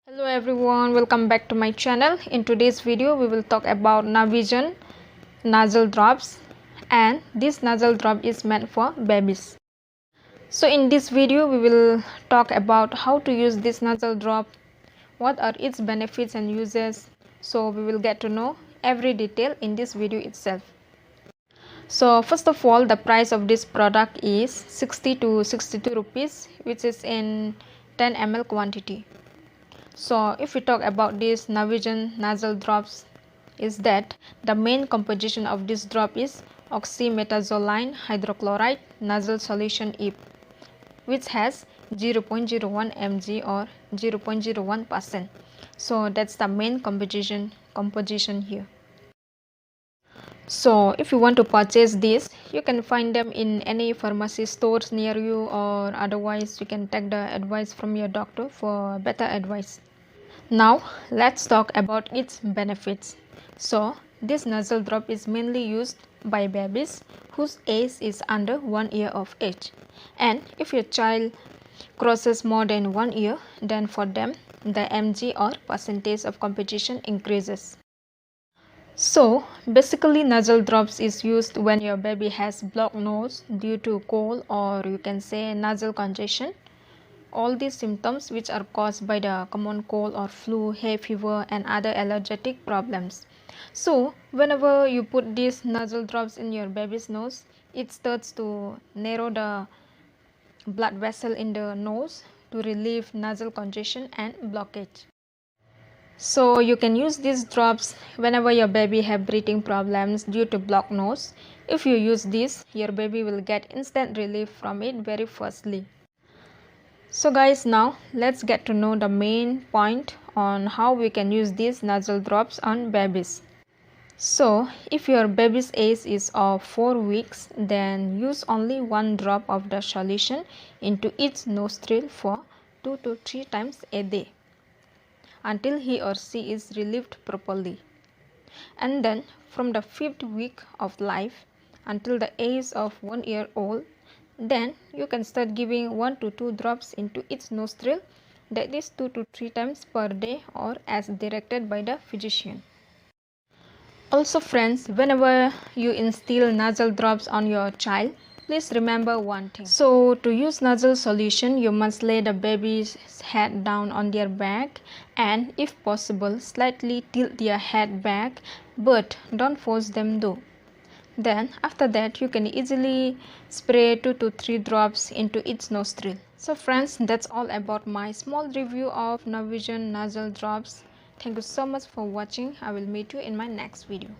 Hello everyone, welcome back to my channel. In today's video we will talk about Navision Nasal Drops, and this nasal drop is meant for babies. So in this video we will talk about how to use this nasal drop, what are its benefits and uses. So we will get to know every detail in this video itself. So first of all, the price of this product is 60 to 62 rupees, which is in 10 ml quantity. So if we talk about this Navision nasal drops, is that the main composition of this drop is oxymetazoline hydrochloride nasal solution EP, which has 0.01 mg or 0.01%. So that's the main composition here. So if you want to purchase this, you can find them in any pharmacy stores near you, or otherwise you can take the advice from your doctor for better advice. Now let's talk about its benefits. So this nasal drop is mainly used by babies whose age is under 1 year of age, and if your child crosses more than 1 year, then for them the mg or percentage of composition increases. So basically nasal drops is used when your baby has blocked nose due to cold, or you can say nasal congestion. All these symptoms which are caused by the common cold or flu, hay fever and other allergic problems. So whenever you put these nasal drops in your baby's nose, it starts to narrow the blood vessel in the nose to relieve nasal congestion and blockage. So you can use these drops whenever your baby have breathing problems due to blocked nose. If you use this, your baby will get instant relief from it very firstly. So guys, now let's get to know the main point on how we can use these nasal drops on babies. So if your baby's age is of 4 weeks, then use only 1 drop of the solution into each nostril for 2 to 3 times a day until he or she is relieved properly. And then from the 5th week of life until the age of 1 year old, then you can start giving 1 to 2 drops into each nostril, that is 2 to 3 times per day or as directed by the physician. Also friends, whenever you instill nasal drops on your child, please remember one thing. So to use nasal solution, you must lay the baby's head down on their back, and if possible slightly tilt their head back, but don't force them though. Then after that you can easily spray 2 to 3 drops into each nostril. So friends, that's all about my small review of Navision nasal drops. Thank you so much for watching. I will meet you in my next video.